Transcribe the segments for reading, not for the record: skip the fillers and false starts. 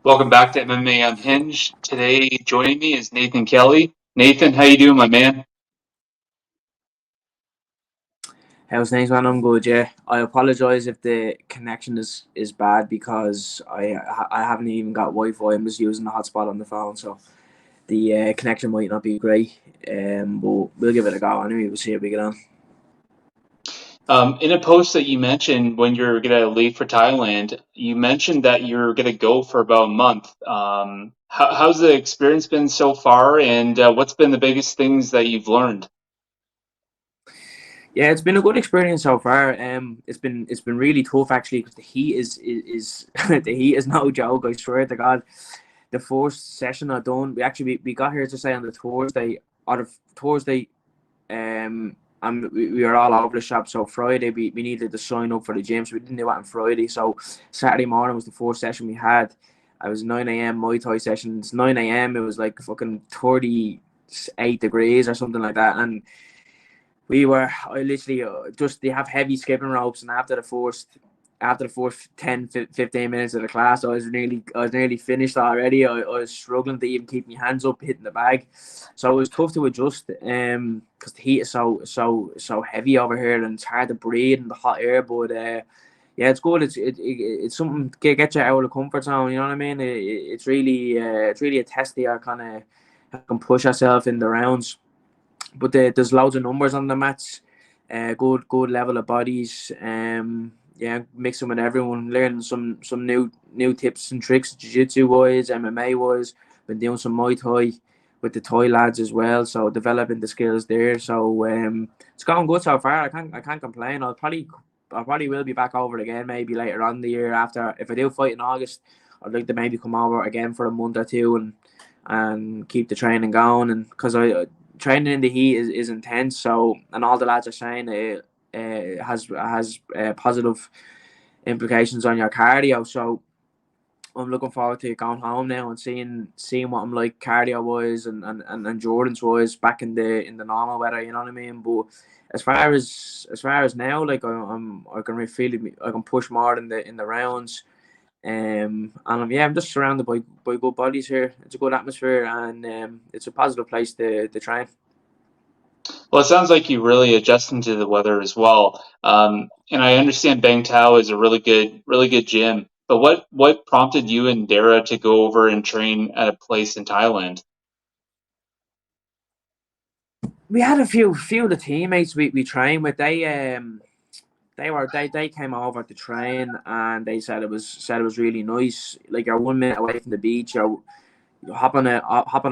Welcome back to MMA Unhinged. Today, joining me is Nathan Kelly. Nathan, how you doing, my man? How's things, man? I'm good. Yeah, I apologize if the connection is bad because I haven't even got Wi-Fi. I'm just using the hotspot on the phone, so the connection might not be great. But we'll give it a go anyway. We'll see how we get on. In a post that you mentioned when you're gonna leave for Thailand, you mentioned that you're gonna go for about a month. How's the experience been so far, and what's been the biggest things that you've learned? Yeah, it's been a good experience so far. It's been really tough actually because the heat is the heat is no joke. I swear to God. The first session I done, we got here to say on the Thursday. Out of Thursday, and we were all over the shop. So Friday we needed to sign up for the gym, so we didn't do it on Friday. So Saturday morning was the first session we had. It was 9 a.m. Muay Thai sessions. 9 a.m. It was like fucking 38 degrees or something like that, and I literally just they have heavy skipping ropes, and after the first 10 15 minutes of the class, I was nearly finished already. I was struggling to even keep my hands up hitting the bag, so it was tough to adjust because the heat is so heavy over here, and it's hard to breathe in the hot air. But yeah, it's good. It's something to get you out of the comfort zone. You know what I mean? It's really a test that kind of can push yourself in the rounds. But there's loads of numbers on the mats. Good level of bodies. Yeah, mixing with everyone, learning some new tips and tricks, jiu-jitsu wise, MMA wise. Been doing some Muay Thai with the Thai lads as well, so developing the skills there. So it's going good so far. I can't complain. I probably will be back over again maybe later on the year after. If I do fight in August, I'd like to maybe come over again for a month or two and keep the training going. And because I training in the heat is intense. So, and all the lads are saying it has positive implications on your cardio. So I'm looking forward to going home now and seeing what I'm like cardio wise and endurance wise back in the normal weather. You know what I mean? But as far as now, like I can really feel it. I can push more in the rounds. And yeah, I'm just surrounded by good bodies here. It's a good atmosphere, and it's a positive place to train. Well, it sounds like you really adjusting to the weather as well. And I understand Bang Tao is a really good gym. But what prompted you and Dara to go over and train at a place in Thailand? We had a few of the teammates we trained with. They came over to train, and they said it was really nice. Like you're 1 minute away from the beach, you hop on a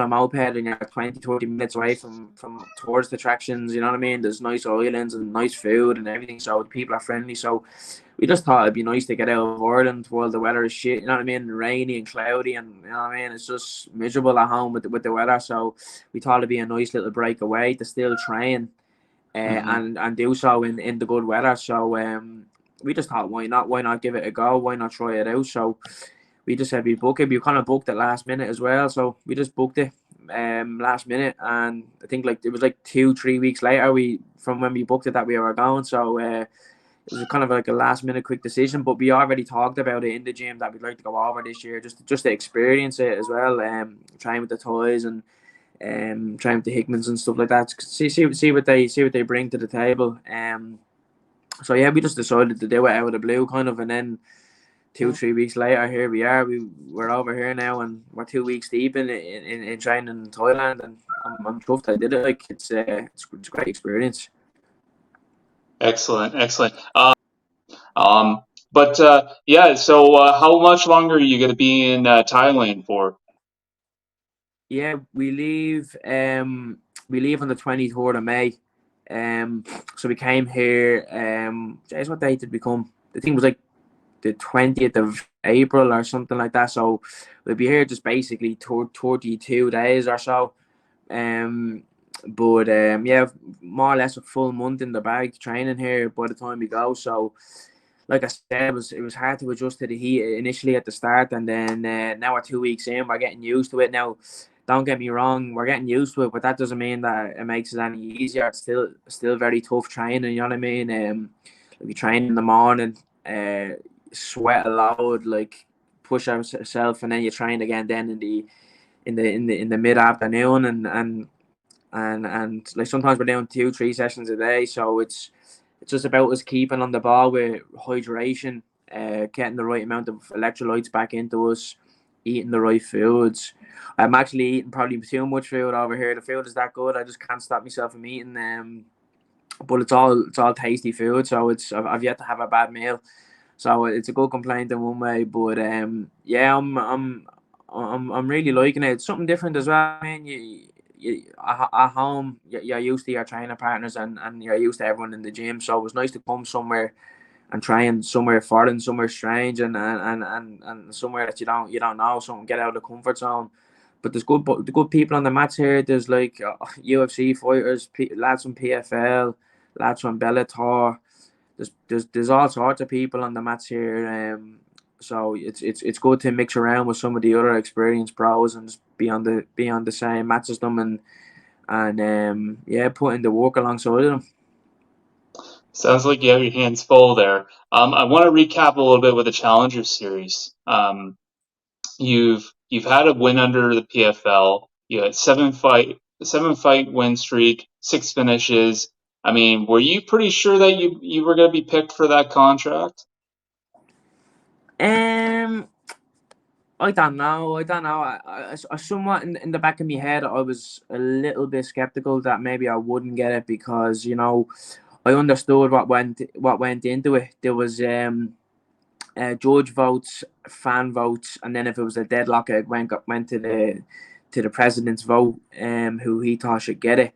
moped, and you're 20 30 minutes away from tourist attractions. You know what I mean? There's nice islands and nice food and everything, so the people are friendly. So we just thought it'd be nice to get out of Ireland while the weather is shit. You know what I mean? Rainy and cloudy, and you know what I mean. It's just miserable at home with the weather. So we thought it'd be a nice little break away to still train, Hmm. and do so in the good weather. So we just thought, why not give it a go? Why not try it out? So we just said we book it. We kind of booked it last minute as well, so we just booked it last minute. And I think like it was like 2 3 weeks later we from when we booked it that we were going. So it was kind of like a last minute quick decision, but we already talked about it in the gym that we'd like to go over this year, just to experience it as well. Trying with the toys and trying with the Hickmans and stuff like that. See what they bring to the table. So yeah, we just decided to do it out of the blue, kind of, and then 2 3 weeks later, here we are. We're over here now, and we're 2 weeks deep in training in Thailand, and I'm chuffed I did it. Like it's a great experience. Excellent, excellent. But yeah, so how much longer are you going to be in Thailand for? Yeah, we leave on the 23rd of May. So we came here. Guess what date did we come? The thing was like the 20th of April or something like that. So we'll be here just basically 32 days or so. Um, but yeah, more or less a full month in the bag training here by the time we go. So like I said, it was hard to adjust to the heat initially at the start, and then now we're 2 weeks in, we're getting used to it now. Don't get me wrong, we're getting used to it, but that doesn't mean that it makes it any easier. It's still very tough training. You know what I mean? We train in the morning, sweat a load, like push yourself, and then you train again then in the mid afternoon, and like sometimes we're doing 2-3 sessions a day. So it's just about us keeping on the ball with hydration, getting the right amount of electrolytes back into us, eating the right foods. I'm actually eating probably too much food over here. The food is that good. I just can't stop myself from eating. But it's all tasty food. So I've yet to have a bad meal. So it's a good complaint in one way. But yeah, I'm really liking it. It's something different as well. I mean, at home you're used to your training partners, and you're used to everyone in the gym. So it was nice to come somewhere and trying somewhere foreign, somewhere strange, and somewhere that you don't know, something get out of the comfort zone. But there's good people on the mats here. There's like UFC fighters, lads from PFL, lads from Bellator. There's all sorts of people on the mats here. So it's good to mix around with some of the other experienced pros and just be on the same mats as them, and yeah, put in the work alongside them. Sounds like you have your hands full there. I want to recap a little bit with the Challenger Series. You've had a win under the PFL. You had seven fight win streak, 6 finishes. I mean, were you pretty sure that you were going to be picked for that contract? Um, I don't know. I don't know. I somewhat in the back of my head, I was a little bit skeptical that maybe I wouldn't get it because I understood what went into it. There was judge votes, fan votes, and then if it was a deadlock, it went to the president's vote, who he thought should get it.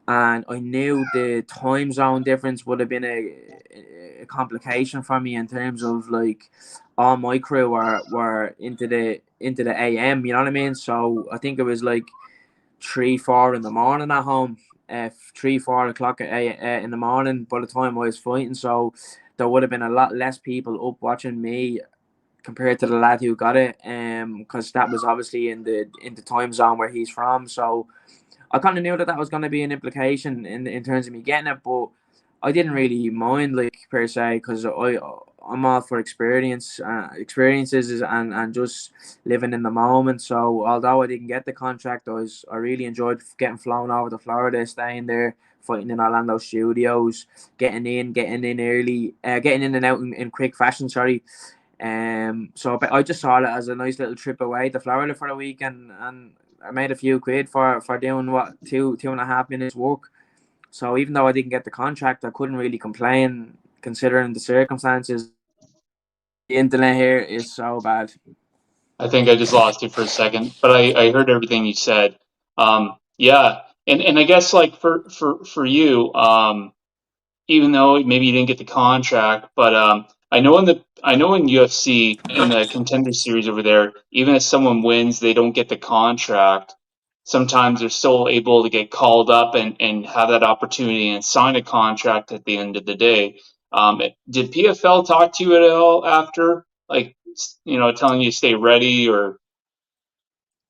And I knew the time zone difference would have been a complication for me in terms of like all my crew were into the AM. You know what I mean? So I think it was like 3-4 in the morning at home, 3-4 o'clock in the morning by the time I was fighting. So there would have been a lot less people up watching me compared to the lad who got it, because that was obviously in the time zone where he's from. So I kind of knew that was going to be an implication in terms of me getting it, but I didn't really mind like per se because I'm all for experiences and just living in the moment. So although I didn't get the contract, I really enjoyed getting flown over to Florida, staying there, fighting in Orlando studios, getting in early, getting in and out in quick fashion. Sorry. So I just saw it as a nice little trip away to Florida for a week, and I made a few quid for doing what 2.5 minutes work. So even though I didn't get the contract, I couldn't really complain considering the circumstances. The internet here is so bad. I think I just lost you for a second, but I heard everything you said. Yeah, and I guess like for you, even though maybe you didn't get the contract, but I know in UFC in the Contender Series over there, even if someone wins, they don't get the contract. Sometimes they're still able to get called up and have that opportunity and sign a contract at the end of the day. Did PFL talk to you at all after, like telling you to stay ready or?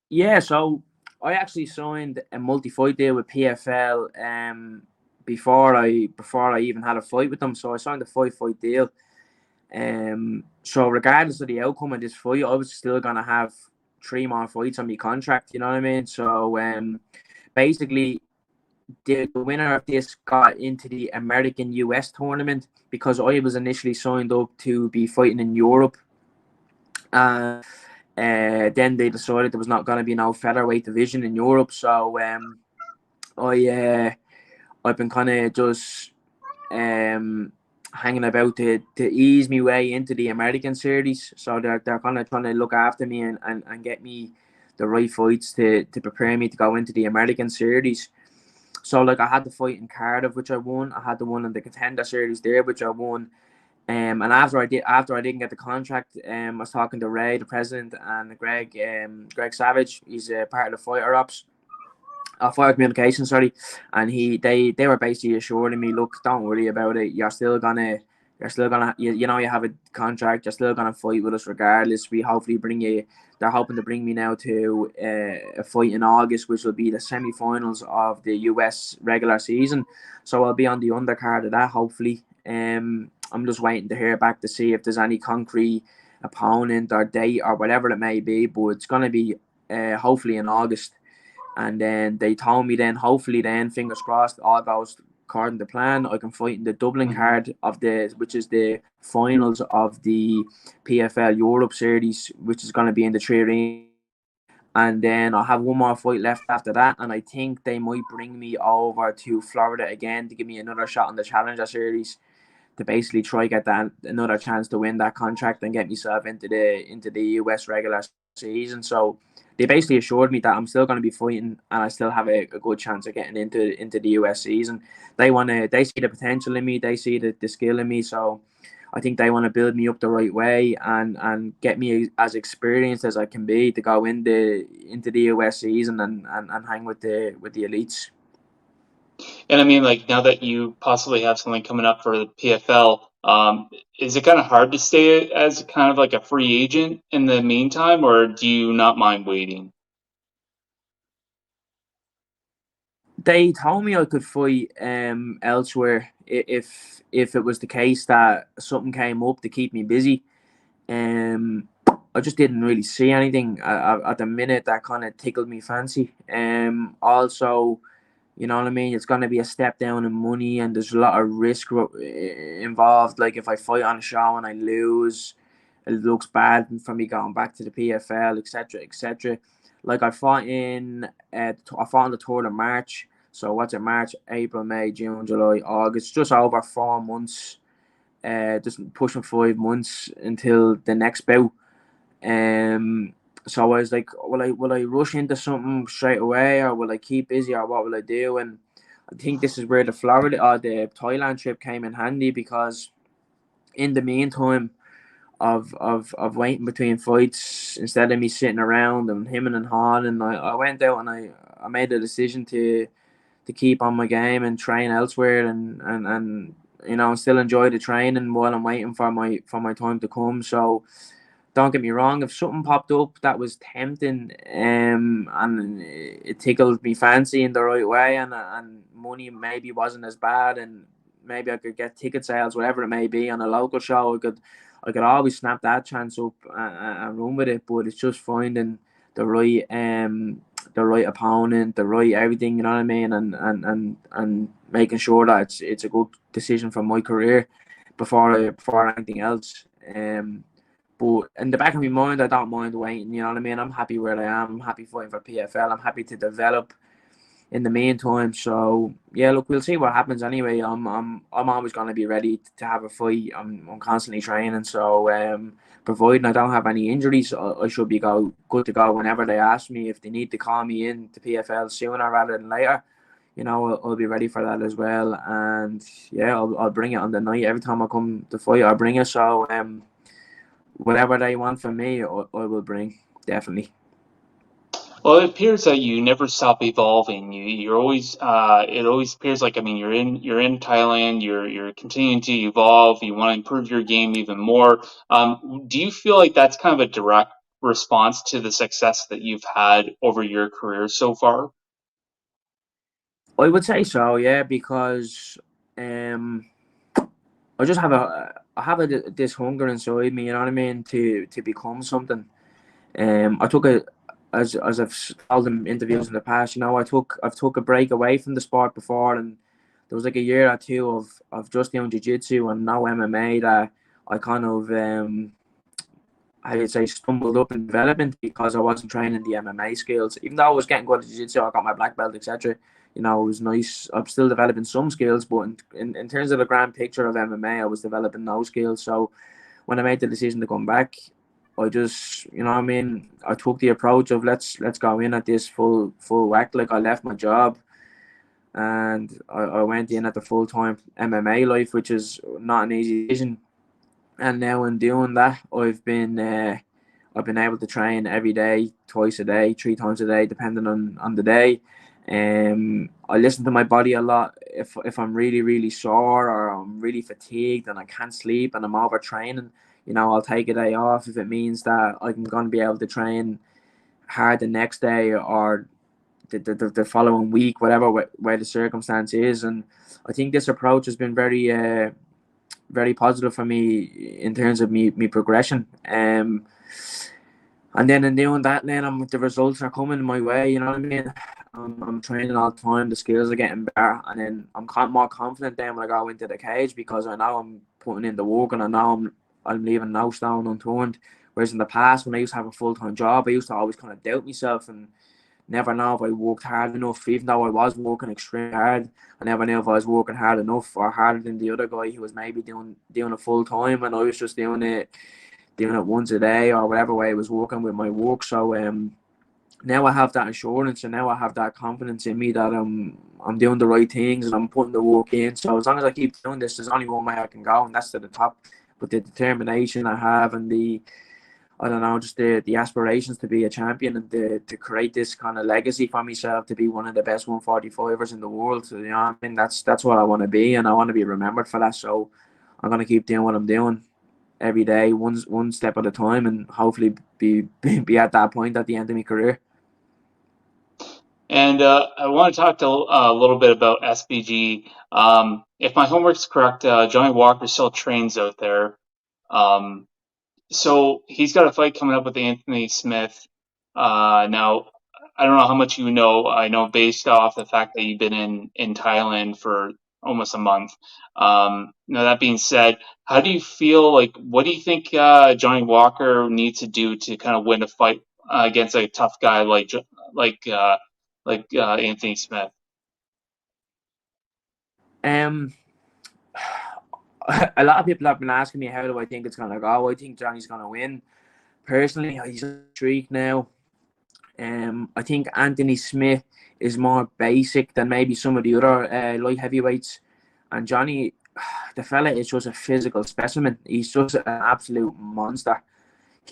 Yeah, so I actually signed a multi-fight deal with PFL before I even had a fight with them. So I signed a 5-fight deal. So regardless of the outcome of this fight, I was still gonna have 3 more fights on my contract. You know what I mean? So basically, the winner of this got into the American US tournament because I was initially signed up to be fighting in Europe. And then they decided there was not going to be no featherweight division in Europe. So I I've been kind of just um, hanging about to ease me way into the American series. So they're kind of trying to look after me and get me the right fights to prepare me to go into the American series. So like I had the fight in Cardiff, which I won. I had the one in the Contender Series there, which I won. And after I didn't get the contract, I was talking to Ray, the president, and Greg Savage. He's a part of the fighter ops, fire communication, sorry. And they were basically assuring me, look, don't worry about it. You're still gonna you have a contract. You're still gonna fight with us regardless. We hopefully bring you. They're hoping to bring me now to a fight in August, which will be the semi-finals of the US regular season. So I'll be on the undercard of that hopefully. I'm just waiting to hear back to see if there's any concrete opponent or date or whatever it may be, but it's going to be hopefully in August. And then they told me then, hopefully then, fingers crossed, all goes according to plan, I can fight in the Dublin Hmm. card of which is the finals of the PFL Europe series, which is going to be in the Three Arena. And then I'll have one more fight left after that, and I think they might bring me over to Florida again to give me another shot on the Challenger Series to basically try get that another chance to win that contract and get myself into the US regular season. So they basically assured me that I'm still going to be fighting and I still have a good chance of getting into the US season. They see the potential in me, they see the skill in me. So I think they want to build me up the right way and get me as experienced as I can be to go into the US season and hang with the elites. And I mean, like now that you possibly have something coming up for the PFL, is it kind of hard to stay as kind of like a free agent in the meantime, or do you not mind waiting? They told me I could fight elsewhere if it was the case that something came up to keep me busy. Um, I just didn't really see anything at the minute that kind of tickled me fancy. Also, you know what I mean. It's going to be a step down in money, and there's a lot of risk involved. Like if I fight on a show and I lose, it looks bad for me going back to the PFL, etc., etc. Like I fought in the tour of March. So what's it? March, April, May, June, July, August. Just over 4 months. Just pushing 5 months until the next bout. Um, so I was like, will I rush into something straight away, or will I keep busy, or what will I do? And I think this is where the Florida or the Thailand trip came in handy, because in the meantime of waiting between fights, instead of me sitting around and him and Han, and I went out and I made a decision to keep on my game and train elsewhere, and still enjoy the training while I'm waiting for my time to come. So don't get me wrong, if something popped up that was tempting, and it tickled me fancy in the right way, and money maybe wasn't as bad, and maybe I could get ticket sales, whatever it may be, on a local show, I could always snap that chance up and run with it. But it's just finding the right the right opponent, the right everything, you know what I mean, and making sure that it's a good decision for my career before anything else. But in the back of my mind, I don't mind waiting. You know what I mean? I'm happy where I am. I'm happy fighting for PFL. I'm happy to develop in the meantime. So yeah, look, we'll see what happens. Anyway, I'm always going to be ready to have a fight. I'm constantly training. So providing I don't have any injuries, I should be good to go whenever they ask me. If they need to call me in to PFL sooner rather than later, I'll be ready for that as well. And yeah, I'll bring it on the night. Every time I come to fight, I'll bring it. So whatever they want from me, I will bring, definitely. Well, it appears that you never stop evolving. You're always. It always appears like, I mean, you're in Thailand. You're continuing to evolve. You want to improve your game even more. Do you feel like that's kind of a direct response to the success that you've had over your career so far? I would say so, yeah, because um, I just this hunger inside me, you know what I mean, to become something. I took a as I've told in interviews in the past, I've took a break away from the sport before, and there was like a year or two of just doing jiu-jitsu and no MMA that I kind of I would say stumbled up in development because I wasn't training the MMA skills. Even though I was getting good at jiu-jitsu, I got my black belt, etc. It was nice. I'm still developing some skills, but in terms of the grand picture of MMA, I was developing no skills. So when I made the decision to come back, I just, what I mean, I took the approach of let's go in at this full whack. Like I left my job and I went in at the full time MMA life, which is not an easy decision. And now in doing that, I've been able to train every day, twice a day, 3 times a day, depending on the day. I listen to my body a lot. If I'm really really sore or I'm really fatigued and I can't sleep and I'm overtraining, I'll take a day off if it means that I'm going to be able to train hard the next day or the following week, whatever way the circumstance is. And I think this approach has been very very positive for me in terms of me progression. And then in doing that, then the results are coming my way. You know what I mean? I'm training all the time. The skills are getting better, and then I'm more confident then when I go into the cage because I know I'm putting in the work, and I know I'm leaving no stone unturned. Whereas in the past, when I used to have a full-time job, I used to always kind of doubt myself and never know if I worked hard enough. Even though I was working extremely hard, I never knew if I was working hard enough or harder than the other guy who was maybe doing it full time, and I was just doing it once a day or whatever way I was working with my work. So now I have that assurance, and now I have that confidence in me that I'm doing the right things and I'm putting the work in. So as long as I keep doing this, there's only one way I can go, and that's to the top. But the determination I have and the I don't know, just the aspirations to be a champion and to create this kind of legacy for myself to be one of the best 145ers in the world. So, you know what I mean? That's what I want to be, and I want to be remembered for that. So I'm gonna keep doing what I'm doing every day, one step at a time, and hopefully be at that point at the end of my career. And I want to talk a little bit about SBG. If my homework's correct, Johnny Walker still trains out there. Um, so he's got a fight coming up with Anthony Smith. Now, I don't know how much you know. I know based off the fact that you've been in Thailand for almost a month. Now that being said, how do you feel? Like, what do you think Johnny Walker needs to do to kind of win a fight against a tough guy like uh, Anthony Smith? Um, a lot of people have been asking me how do I think it's gonna go. I think Johnny's gonna win. Personally, he's on a streak now. I think Anthony Smith is more basic than maybe some of the other light heavyweights. And Johnny, the fella is just a physical specimen. He's just an absolute monster.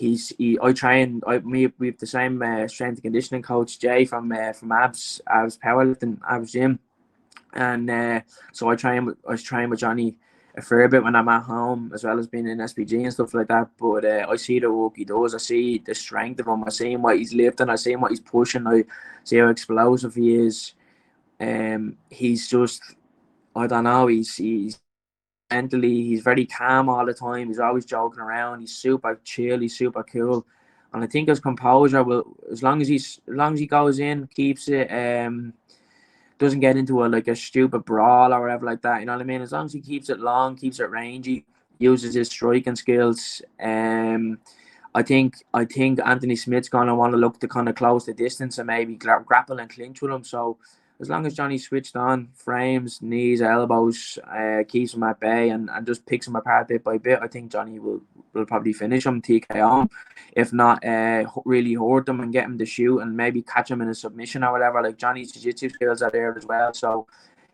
I train. We have the same strength and conditioning coach Jay from Abs Powerlifting, Abs Gym, and so I was training with Johnny a fair bit when I'm at home, as well as being in SPG and stuff like that. But I see the work he does. I see the strength of him. I see what he's lifting. I see what he's pushing. I see how explosive he is. He's just, I don't know. He's mentally, he's very calm all the time. He's always joking around. He's super chill. He's super cool. And I think his composure will, as long as he goes in, keeps it, doesn't get into a stupid brawl or whatever like that. You know what I mean? As long as he keeps it long, keeps it rangy, uses his striking skills. I think Anthony Smith's gonna want to look to kind of close the distance and maybe grapple and clinch with him. So as long as Johnny switched on, frames, knees, elbows, keeps him at bay and just picks him apart bit by bit, I think Johnny will probably finish him, TKO him. If not, really hurt him and get him to shoot and maybe catch him in a submission or whatever. Like Johnny's jiu-jitsu skills are there as well, so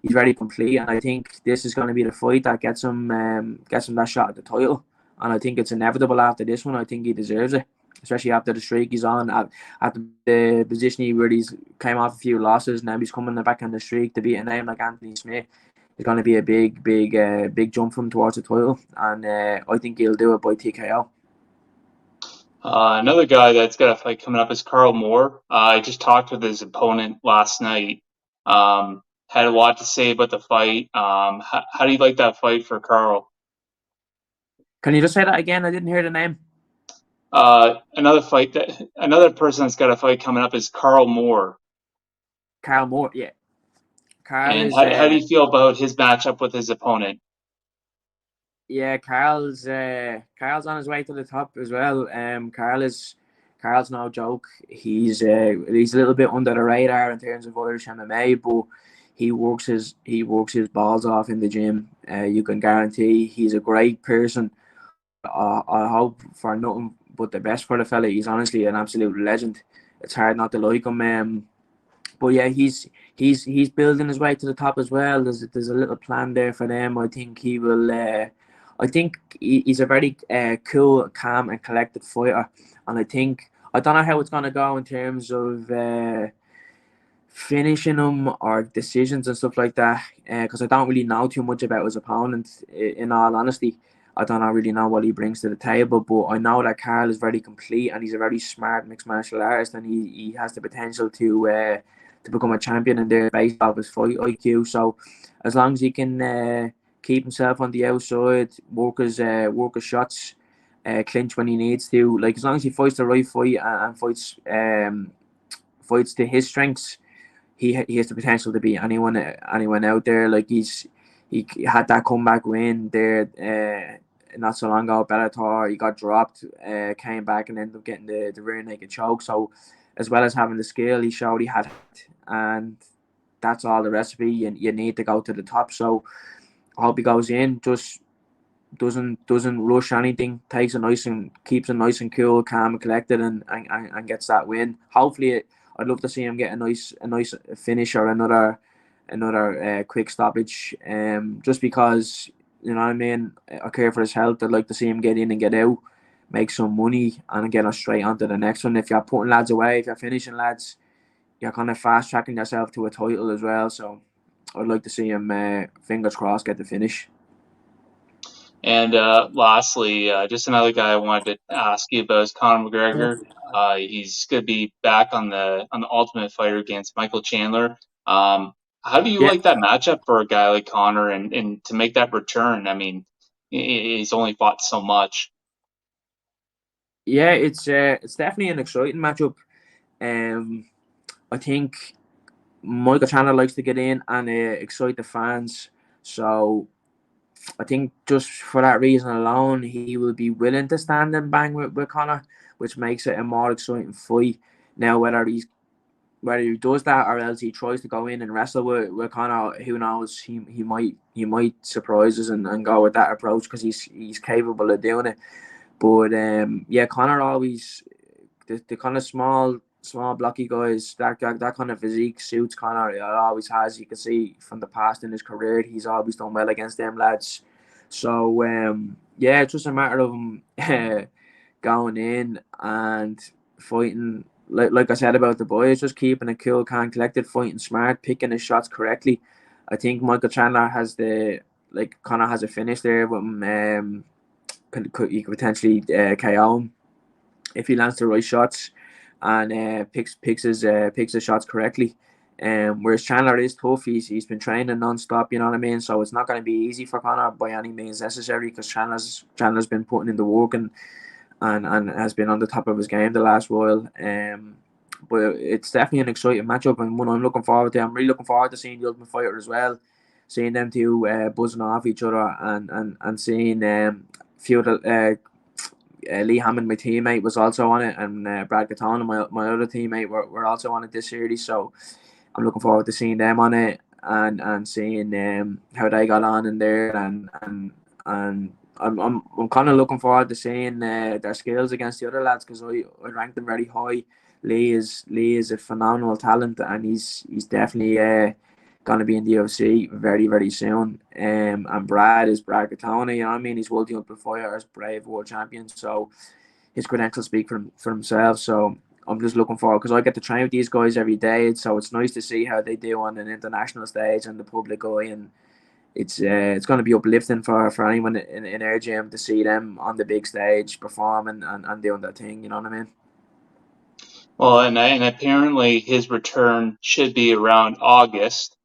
he's very complete. And I think this is going to be the fight that gets him that shot at the title. And I think it's inevitable after this one. I think he deserves it, especially after the streak he's on, at the position where he's came off a few losses. Now he's coming back on the streak to beat a name like Anthony Smith. It's going to be a big jump from towards the title, and I think he'll do it by TKO. Another guy that's got a fight coming up is Carl Moore. I just talked with his opponent last night. Had a lot to say about the fight. How do you like that fight for Carl? Can you just say that again? I didn't hear the name. Another person that's got a fight coming up is Carl Moore. Carl Moore, yeah. Carl And is how do you feel about his matchup with his opponent? yeah, Carl's on his way to the top as well. Carl's no joke. He's a little bit under the radar in terms of Irish MMA, but he works his balls off in the gym. You can guarantee he's a great person. I hope for nothing but the best for the fella. He's honestly an absolute legend. It's hard not to like him. But yeah, he's building his way to the top as well. There's a little plan there for them. I think he will. I think he's a very cool, calm, and collected fighter. And I don't know how it's gonna go in terms of finishing him or decisions and stuff like that. Because I don't really know too much about his opponent. In all honesty, I don't really know what he brings to the table. But I know that Carl is very complete and he's a very smart mixed martial artist, and he has the potential to become a champion in there based off his fight IQ. So as long as he can keep himself on the outside, work his shots, clinch when he needs to. Like as long as he fights the right fight and fights to his strengths, he has the potential to beat anyone out there. Like he had that comeback win there not so long ago. Bellator, he got dropped, came back and ended up getting the rear naked choke. So as well as having the skill, he showed he had it, and that's all the recipe you need to go to the top. So I hope he goes in, just doesn't rush anything, takes it nice and keeps it nice and cool, calm and collected, and gets that win. Hopefully, I'd love to see him get a nice finish or another quick stoppage. Just because you know what I mean. I care for his health. I'd like to see him get in and get out, make some money, and get us straight onto the next one. If you're putting lads away, if you're finishing lads, you're kind of fast tracking yourself to a title as well. So I'd like to see him, fingers crossed, get the finish. And lastly, just another guy I wanted to ask you about is Conor McGregor. He's going to be back on the Ultimate Fighter against Michael Chandler. How do you Yeah, like that matchup for a guy like Conor and to make that return? I mean, he's only fought so much. yeah, it's definitely an exciting matchup. Um, I think Michael Chandler likes to get in and excite the fans. So I think just for that reason alone, he will be willing to stand and bang with Connor, which makes it a more exciting fight. Now, whether he does that or else he tries to go in and wrestle with Connor, who knows? He might surprise us and go with that approach because he's capable of doing it. But yeah, Connor always the kind of small blocky guys that kind of physique suits Connor. It always has. You can see from the past in his career, he's always done well against them lads. So yeah, it's just a matter of him going in and fighting. Like I said about the boys, just keeping it cool, calm, collected, fighting smart, picking his shots correctly. I think Michael Chandler has Connor has a finish there with him. You could potentially KO him if he lands the right shots and picks his shots correctly. Whereas Chandler is tough. He's been training non-stop, you know what I mean? So it's not going to be easy for Connor by any means necessary because Chandler's been putting in the work and has been on the top of his game the last while. But it's definitely an exciting matchup and one I'm looking forward to. I'm really looking forward to seeing the Ultimate Fighter as well, seeing them two buzzing off each other and seeing few of the Lee Hammond, my teammate, was also on it, and Brad Katana, my other teammate, were also on it this series. So I'm looking forward to seeing them on it and seeing how they got on in there, and I'm kind of looking forward to seeing their skills against the other lads because I rank them very high. Lee is a phenomenal talent, and he's definitely going to be in the UFC very very soon. And Brad is Brad Katona, you know what I mean? He's World Ultimate Fighter, Brave World Champion, so his credentials speak for himself. So I'm just looking forward because I get to train with these guys every day. So it's nice to see how they do on an international stage and the public eye, and it's going to be uplifting for anyone in our gym to see them on the big stage performing and doing their thing. You know what I mean? Well, and apparently his return should be around August,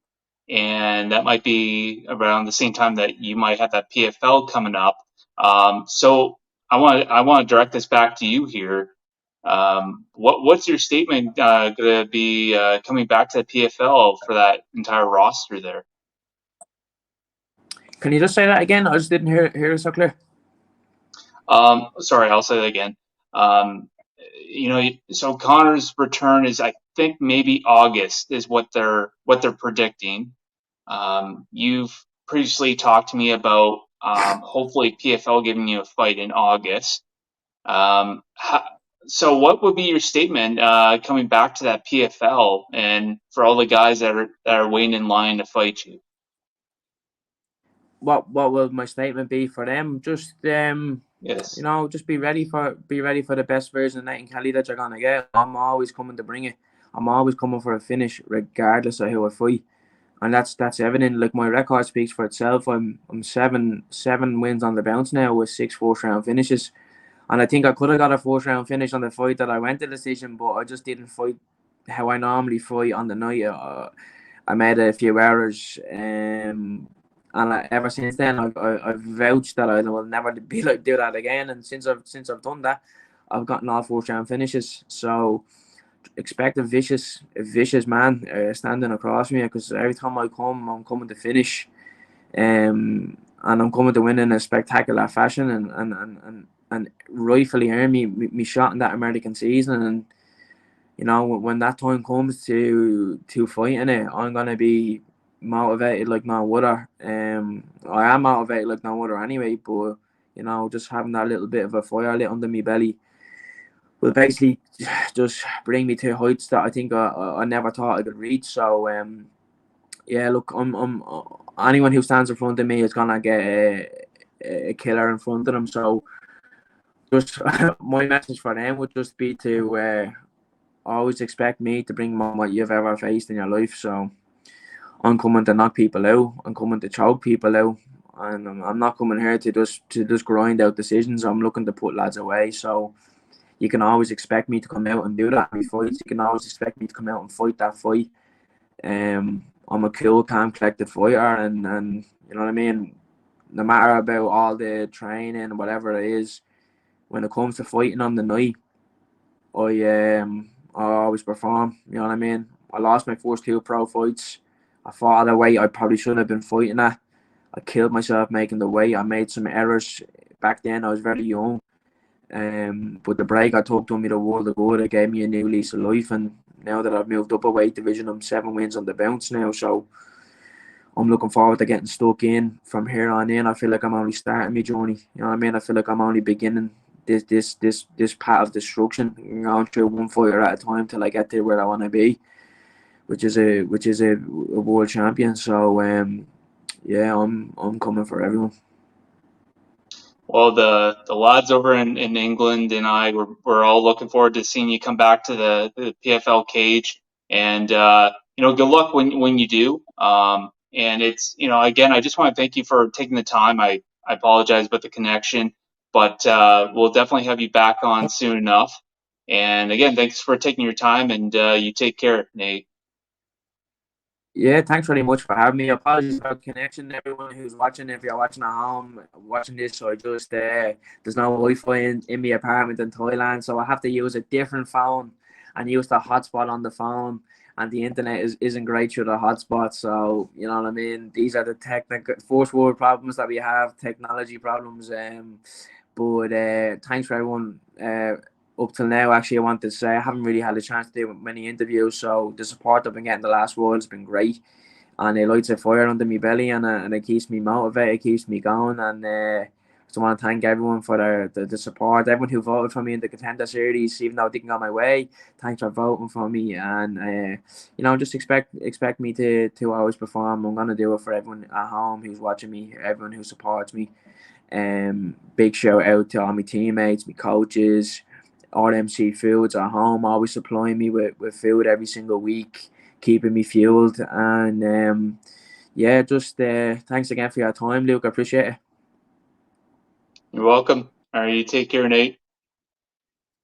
and that might be around the same time that you might have that PFL coming up. So I want to direct this back to you here. What's your statement going to be coming back to the PFL for that entire roster there? Can you just say that again? I just didn't hear it so clear. Sorry, I'll say that again. Um, so Connor's return is, I think, maybe August is what they're predicting. You've previously talked to me about hopefully PFL giving you a fight in August. Um, ho- so what would be your statement coming back to that PFL and for all the guys that are waiting in line to fight you? What will my statement be for them? Just Yes. just be ready for the best version of Nathan Kelly that you're gonna get. I'm always coming to bring it. I'm always coming for a finish, regardless of who I fight, and that's evident. Like my record speaks for itself. I'm seven wins on the bounce now with 6 first round finishes, and I think I could have got a first round finish on the fight that I went to decision, but I just didn't fight how I normally fight on the night. I made a few errors, and ever since then, I've vouched that I will never be like do that again. And since I've done that, I've gotten all 4 round finishes. So expect a vicious man standing across me, because every time I come, I'm coming to finish, and I'm coming to win in a spectacular fashion, and rightfully earn me shot in that American season. And when that time comes to fighting it, I'm gonna be motivated like no other. I am motivated like no other anyway, but just having that little bit of a fire lit under my belly will basically just bring me to heights that I think I never thought I could reach. So yeah, look, I'm anyone who stands in front of me is gonna get a killer in front of them. So just my message for them would just be to always expect me to bring what you've ever faced in your life. So I'm coming to knock people out. I'm coming to choke people out. And I'm not coming here to just grind out decisions. I'm looking to put lads away. So you can always expect me to come out and do that in fights. You can always expect me to come out and fight that fight. I'm a cool, calm, collected fighter, and you know what I mean. No matter about all the training, whatever it is, when it comes to fighting on the night, I always perform. You know what I mean. I lost my first 2 pro fights. I fought at a weight I probably shouldn't have been fighting at. I killed myself making the weight. I made some errors back then. I was very young. But the break I took done me the world of good. It gave me a new lease of life, and now that I've moved up a weight division, I'm 7 wins on the bounce now. So I'm looking forward to getting stuck in from here on in. I feel like I'm only starting my journey. You know what I mean? I feel like I'm only beginning this path of destruction, going through one fighter at a time till I get to where I want to be, which is a world champion. So yeah, I'm coming for everyone. Well, the lads over in England and we're all looking forward to seeing you come back to the PFL cage, and good luck when you do. And it's again, I just want to thank you for taking the time. I apologize about the connection, but we'll definitely have you back on soon enough. And again, thanks for taking your time, and you take care, Nate. Yeah, thanks very much for having me. Apologies about connection, everyone who's watching. If you're watching at home, watching this, so I just there's no Wi-Fi in my apartment in Thailand, so I have to use a different phone and use the hotspot on the phone. And the internet isn't great through the hotspot, so you know what I mean. These are the technical first world problems that we have, technology problems. But thanks for everyone. Up till now, actually, I want to say I haven't really had a chance to do many interviews, so the support I've been getting the last while has been great, and it lights a fire under my belly, and it keeps me motivated, it keeps me going, and just want to thank everyone for the support, everyone who voted for me in the contender series, even though it didn't go my way. Thanks for voting for me, and just expect me to always perform. I'm gonna do it for everyone at home who's watching me, everyone who supports me. Big shout out to all my teammates, my coaches, RMC Foods at home, always supplying me with food every single week, keeping me fueled. And yeah, just thanks again for your time, Luke. I appreciate it. You're welcome. All right, you take care, Nate.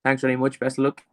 Thanks very much. Best of luck.